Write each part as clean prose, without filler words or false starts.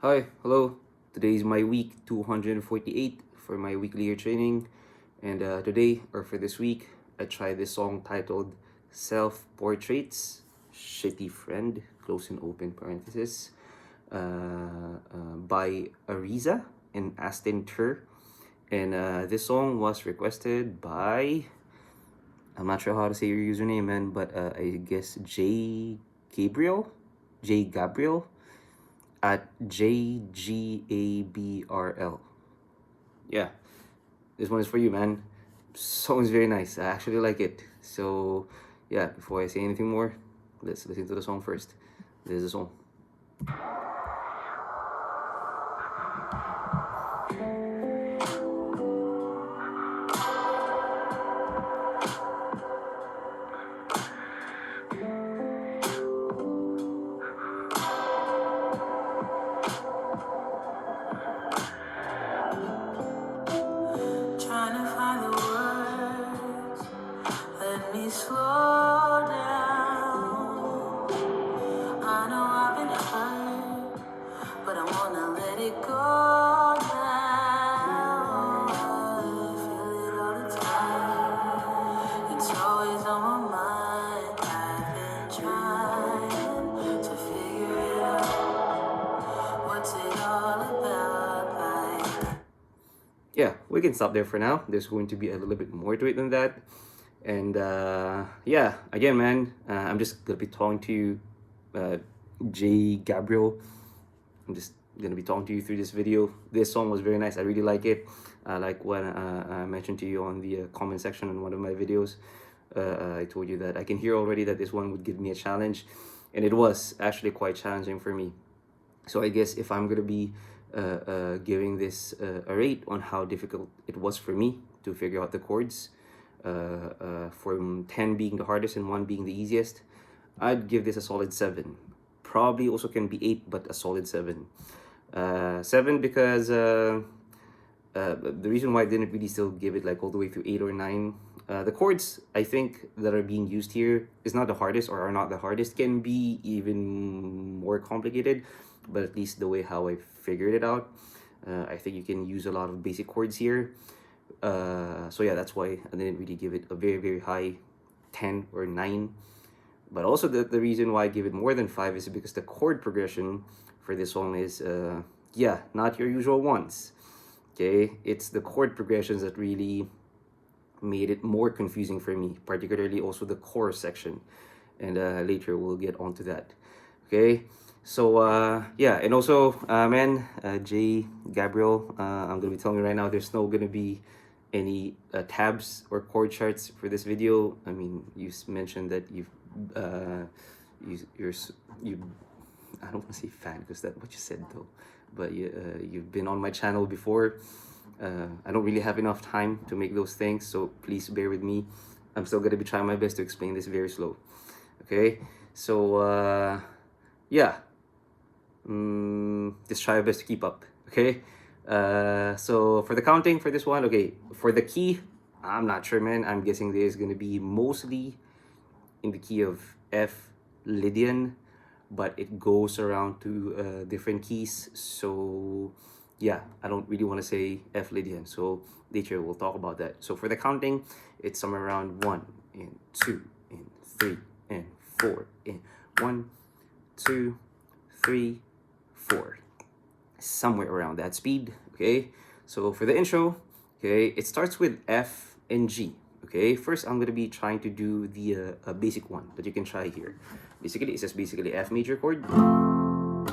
Hi, hello. Today is my week 248 for my weekly ear training. And today, or for this week, I tried this song titled Self Portraits, Shitty Friend, close and open parenthesis, by Ariza and Astyn Turr. And this song was requested by, I'm not sure how to say your username, man, but I guess Gabriel, J Gabriel at JGABRL. Yeah, this one is for you, man. Song is very nice. I actually like it. So, yeah, before I say anything more, let's listen to the song first. This is the song. Trying to find the words, let me slow down. I know I've been hurt, but I wanna let it go now. I feel it all the time, it's always on my mind. I've been trying to figure it out. What's it all about, like? Yeah, we can stop there for now. There's going to be a little bit more to it than that. And yeah, again, man, I'm just going to be talking to you, J Gabriel. I'm just gonna be talking to you through this video. This song was very nice. I really like it. Like when I mentioned to you on the comment section on one of my videos, I told you that I can hear already that this one would give me a challenge, and it was actually quite challenging for me. So I guess if I'm gonna be giving this a rate on how difficult it was for me to figure out the chords, from 10 being the hardest and 1 being the easiest, I'd give this a solid 7. Probably also can be 8, but a solid 7. 7 because the reason why I didn't really still give it like all the way through 8 or 9, the chords I think that are being used here is not the hardest, or are not the hardest, can be even more complicated, but at least the way how I figured it out, I think you can use a lot of basic chords here. So yeah, that's why I didn't really give it a very high 10 or 9. But also the reason why I give it more than 5 is because the chord progression for this song is, yeah, not your usual ones. Okay, it's the chord progressions that really made it more confusing for me, particularly also the chorus section. And later we'll get onto that. Okay, so yeah, and also, man, J Gabriel, I'm gonna be telling you right now, there's no gonna be any tabs or chord charts for this video. I mean, you mentioned that you've you I don't want to say fan because that's what you said though, but you've been on my channel before. I don't really have enough time to make those things, so please bear with me. I'm still gonna be trying my best to explain this very slow. Okay, so yeah, just try your best to keep up. Okay, so for the counting for this one, okay, for the key, I'm not sure, man. I'm guessing there's gonna be mostly in the key of F Lydian, but it goes around to different keys. So yeah, I don't really want to say F Lydian, so later we'll talk about that. So for the counting, it's somewhere around 1 and 2 and 3 and 4 and 1, 2, 3, 4, somewhere around that speed. Okay, so for the intro, okay, it starts with F and G. Okay, first I'm gonna be trying to do the basic one that you can try here. Basically, it's just basically F major chord and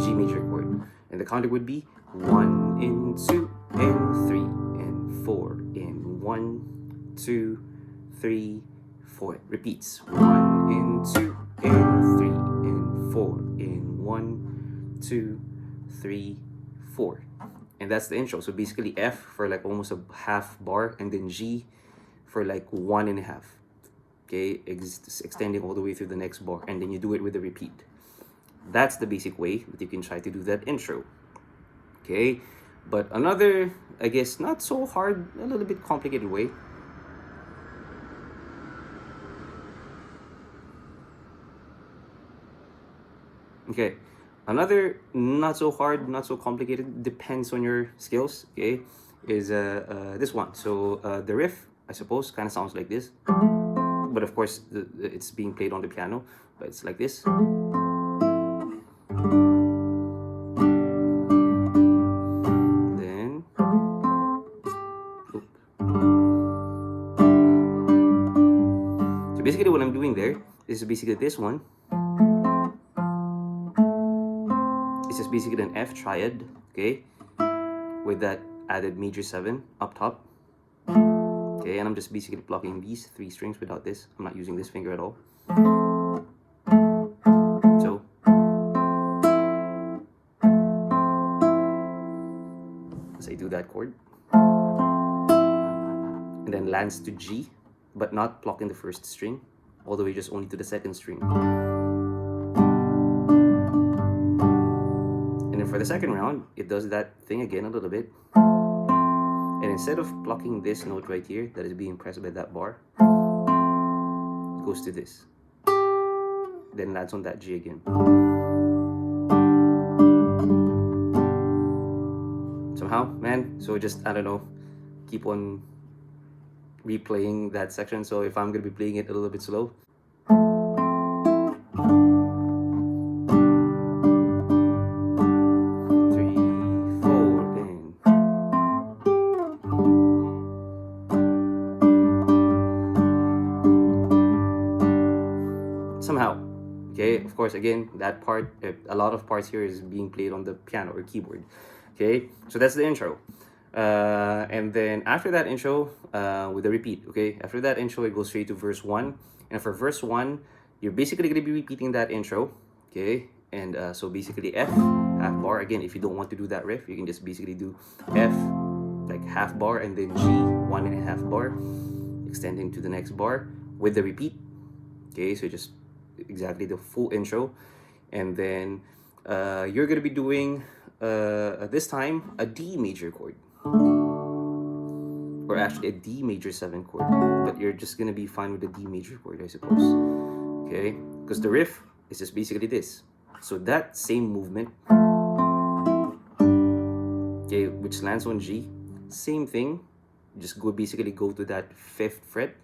G major chord, and the counter would be 1 and 2 and 3 and 4 and 1, 2, 3, 4. It repeats 1 and 2 and 3 and 4 and 1, 2, 3, 4. And that's the intro. So basically F for like almost a half bar, and then G for like 1.5. Okay, extending all the way through the next bar, and then you do it with a repeat. That's the basic way that you can try to do that intro. Okay, but another, I guess, not so hard, a little bit complicated way. Okay, Another not so hard, not so complicated, depends on your skills, okay, is this one. So the riff, I suppose, kind of sounds like this, but of course it's being played on the piano, but it's like this. Then, oop. So basically what I'm doing there is basically this one. It's just basically an F triad, okay, with that added major 7 up top. Okay, and I'm just basically plucking these 3 strings without this. I'm not using this finger at all. So, as I do that chord, and then lands to G, but not plucking the first string, all the way just only to the second string. And then for the second round, it does that thing again a little bit. And instead of plucking this note right here that is being pressed by that bar, it goes to this. Then lands on that G again. Somehow, man, so just, I don't know, keep on replaying that section. So if I'm gonna be playing it a little bit slow, somehow, okay, of course, again, that part, a lot of parts here is being played on the piano or keyboard, okay, so that's the intro. And then after that intro, with a repeat, okay, after that intro, it goes straight to verse 1, and for verse 1, you're basically going to be repeating that intro, okay, and so basically F, half bar. Again, if you don't want to do that riff, you can just basically do F, like half bar, and then G, 1.5 bar, extending to the next bar with the repeat, okay, so just exactly the full intro. And then you're gonna be doing this time a D major chord, or actually a D major 7 chord, but you're just gonna be fine with the D major chord, I suppose, okay, because the riff is just basically this. So that same movement, okay, which lands on G, same thing, just basically go to that 5th fret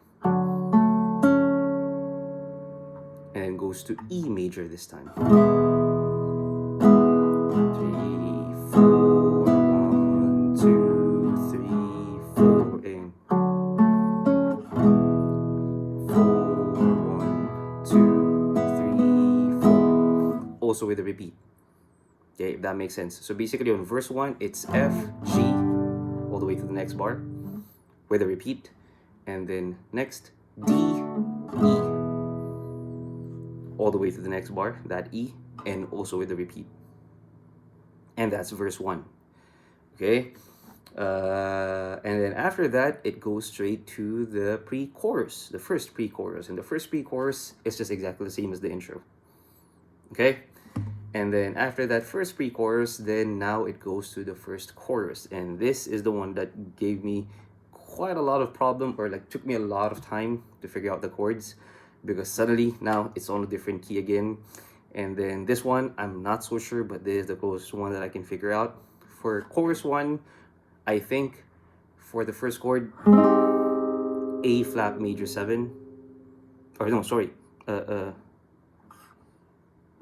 and then goes to E major this time. 3, 4, 1, 2, 3, 4, and 4, 1, 2, 3, 4. Also with a repeat. Okay, if that makes sense. So basically on verse 1, it's F, G, all the way to the next bar with a repeat, and then next D, E, all the way to the next bar, that E, and also with the repeat. And that's verse 1, okay? And then after that, it goes straight to the pre-chorus, the first pre-chorus. And the first pre-chorus is just exactly the same as the intro, okay? And then after that first pre-chorus, then now it goes to the first chorus. And this is the one that gave me quite a lot of problem, or like took me a lot of time to figure out the chords, because suddenly now it's on a different key again. And then this one, I'm not so sure, but this is the closest one that I can figure out. For chorus 1, I think for the first chord, A flat major 7, or no, sorry, oh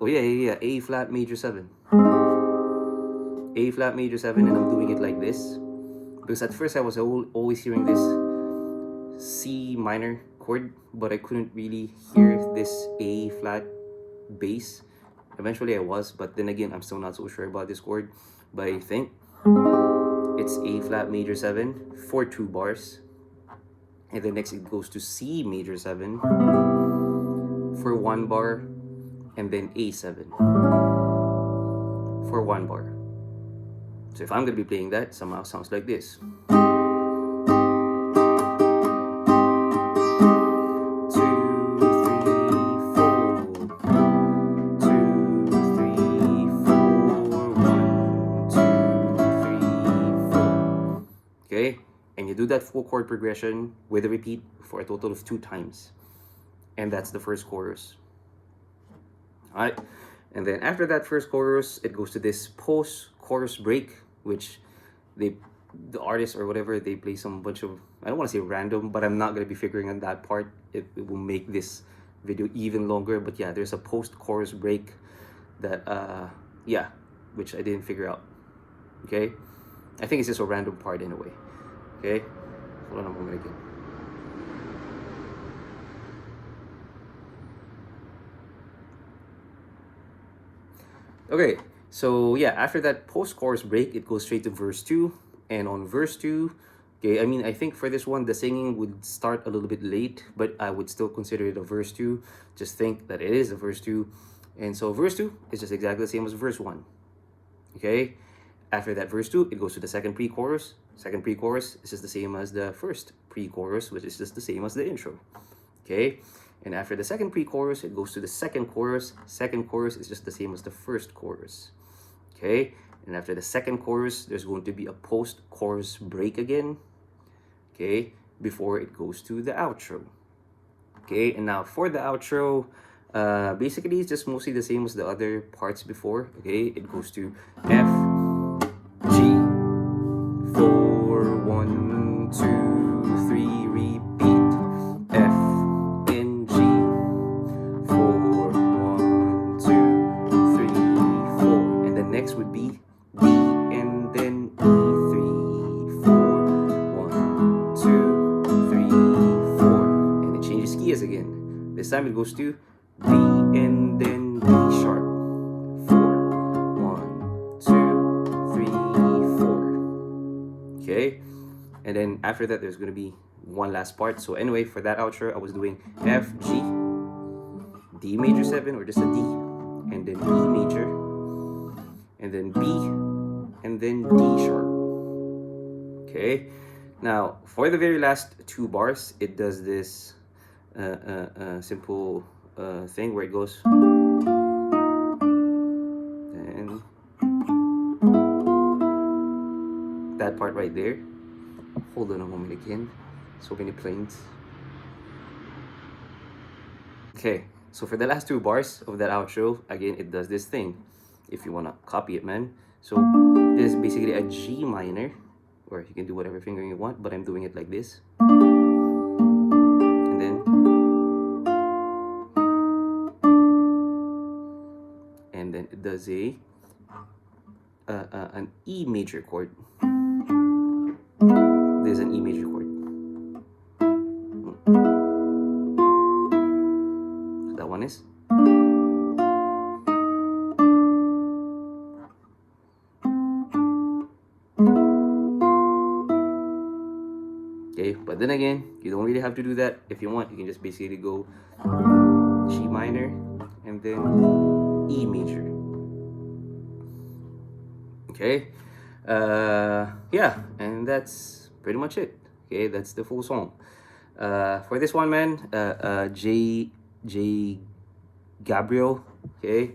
yeah, A flat major 7, A flat major 7, and I'm doing it like this, because at first I was always hearing this C minor chord, but I couldn't really hear this A flat bass. Eventually I was, but then again, I'm still not so sure about this chord, but I think it's A flat major 7 for 2 bars, and then next it goes to C major 7 for 1 bar, and then A7 for 1 bar. So if I'm gonna be playing that, somehow sounds like this. Okay, and you do that full chord progression with a repeat for a total of 2 times, and that's the first chorus. All right, And then after that first chorus, it goes to this post-chorus break, which the artist or whatever, they play some bunch of, I don't want to say random, but I'm not going to be figuring on that part. It will make this video even longer. But yeah, there's a post-chorus break that yeah, which I didn't figure out. Okay, I think it's just a random part anyway. Okay, hold on a moment again. Okay, so yeah, after that post-chorus break, it goes straight to verse 2. And on verse 2, okay, I mean, I think for this one, the singing would start a little bit late, but I would still consider it a verse 2. Just think that it is a verse 2. And so verse 2 is just exactly the same as verse 1. Okay, after that verse 2, it goes to the second pre-chorus. Second pre-chorus is just the same as the first pre-chorus, which is just the same as the intro. Okay, and after the second pre-chorus, it goes to the second chorus. Second chorus is just the same as the first chorus. Okay, and after the second chorus, there's going to be a post-chorus break again. Okay, before it goes to the outro. Okay, and now for the outro, basically it's just mostly the same as the other parts before. Okay, it goes to F, G, 4, 1, 2, 3, repeat. F, and G, 4, 1, 2, 3, 4. And the next would be D, and then E, 3, 4, 1, 2, 3, 4. And it changes keys again. This time it goes to B, and then D sharp. 4, 1, 2, 3, 4. Okay, and then after that there's going to be one last part. So anyway, for that outro, I was doing F, G, D major 7, or just a D, and then E major, and then B, and then D sharp. Okay, now for the very last 2 bars, it does this simple thing where it goes, and that part right there. Hold on a moment again. So many planes. Okay, so for the last 2 bars of that outro, again, it does this thing. If you want to copy it, man. So this is basically a G minor, or you can do whatever fingering you want, but I'm doing it like this. And then it does an E major chord. There's an E major chord. So that one is. Okay, but then again, you don't really have to do that. If you want, you can just basically go G minor and then E major. Okay, yeah, and that's pretty much it. Okay, that's the full song. For this one, man, J Gabriel. Okay,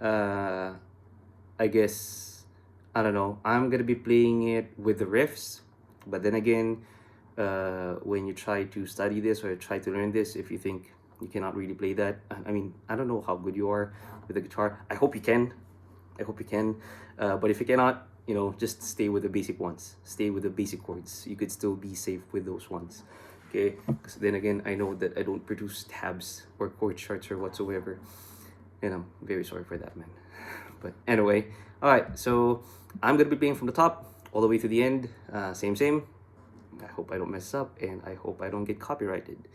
I guess, I don't know, I'm gonna be playing it with the riffs, but then again, when you try to study this or try to learn this, if you think you cannot really play that, I mean, I don't know how good you are with the guitar. I hope you can. But if you cannot, you know, just stay with the basic ones. Stay with the basic chords. You could still be safe with those ones. Okay, because then again, I know that I don't produce tabs or chord charts or whatsoever, and I'm very sorry for that, man. But anyway, all right, so I'm gonna be playing from the top all the way to the end. Same. I hope I don't mess up, and I hope I don't get copyrighted.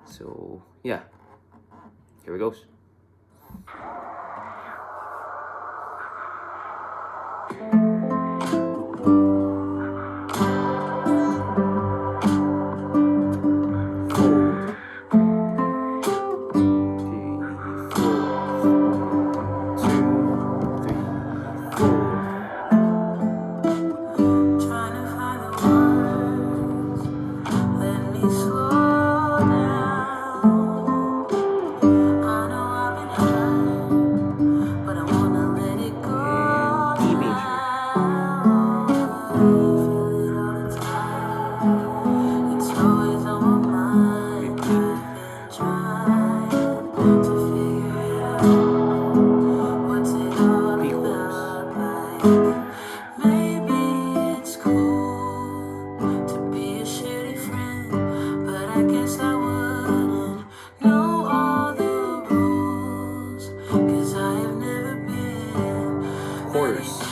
So yeah, here it goes. E major. Chords.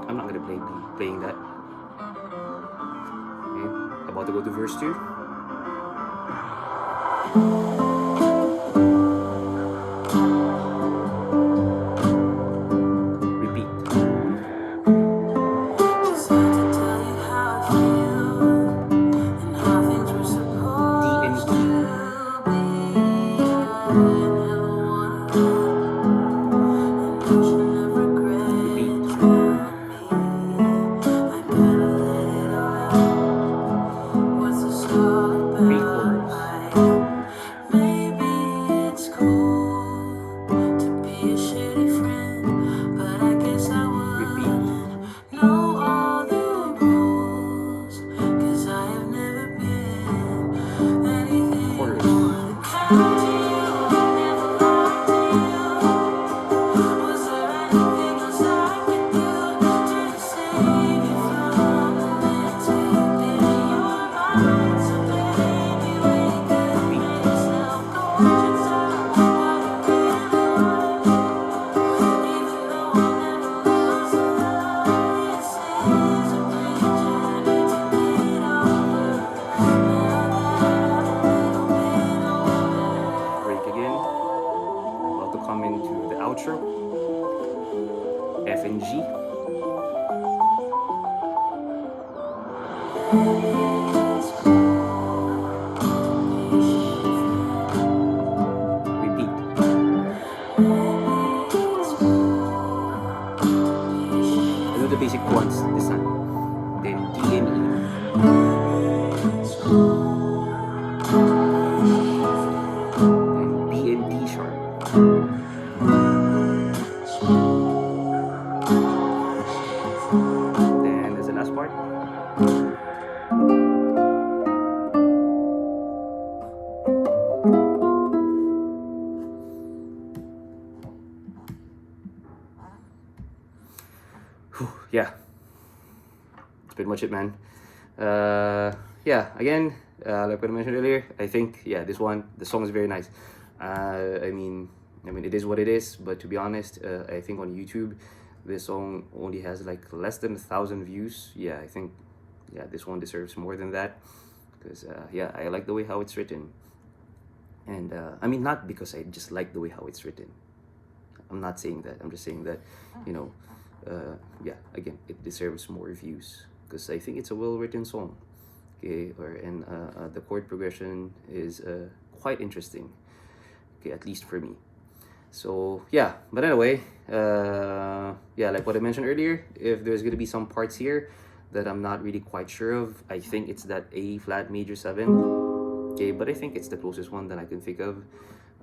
I'm not gonna be playing that. Okay, about to go to verse 2. Repeat. D and E. F and G. Repeat. I do the basic chords this time. Then D and E. Then B and D sharp. Then there's the last part. Yeah, that's pretty much it, man. Yeah, again, like what I mentioned earlier, I think, yeah, the song is very nice. I mean, it is what it is, but to be honest, I think on YouTube, this song only has like less than 1,000 views. Yeah, I think, yeah, this one deserves more than that, because, yeah, I like the way how it's written. And, I mean, not because I just like the way how it's written. I'm not saying that. I'm just saying that, you know, yeah, again, it deserves more views because I think it's a well-written song. Okay, and the chord progression is quite interesting. Okay, at least for me. So yeah, but anyway, yeah, like what I mentioned earlier, if there's gonna be some parts here that I'm not really quite sure of, I think it's that A flat major 7. Okay, but I think it's the closest one that I can think of.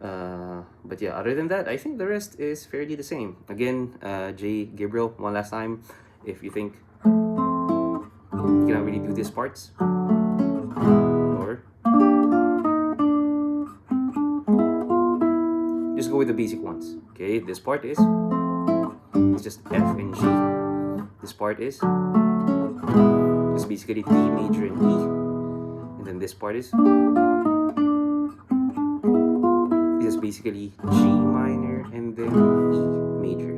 But yeah, other than that, I think the rest is fairly the same. Again, J. Gabriel, one last time, if you think you cannot really do these parts, or just go with the basic ones. Okay, this part is, it's just F and G. This part is just basically D major and E, and then this part is basically G minor and then E major.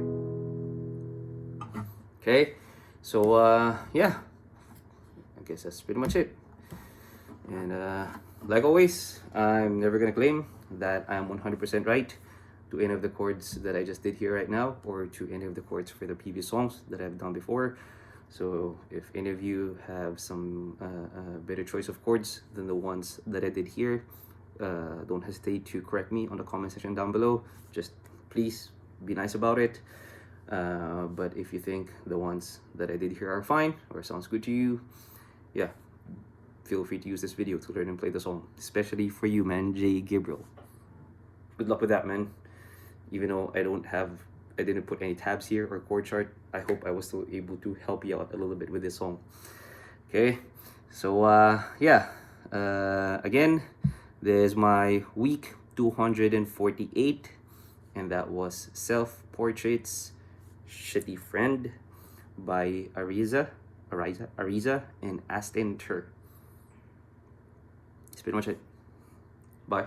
Okay, so yeah, I guess that's pretty much it. And like always, I'm never gonna claim that I'm 100% right to any of the chords that I just did here right now, or to any of the chords for the previous songs that I've done before. So if any of you have some better choice of chords than the ones that I did here, don't hesitate to correct me on the comment section down below. Just please be nice about it. But if you think the ones that I did here are fine or sounds good to you, yeah, feel free to use this video to learn and play the song, especially for you, man, J. Gabriel. Good luck with that, man. even though I didn't put any tabs here or chord chart. I hope I was still able to help you out a little bit with this song. Okay, so yeah, again, there's my week 248, and that was Self Portraits Shitty Friend by Ariza, and Astyn Turr. That's pretty much it. Bye.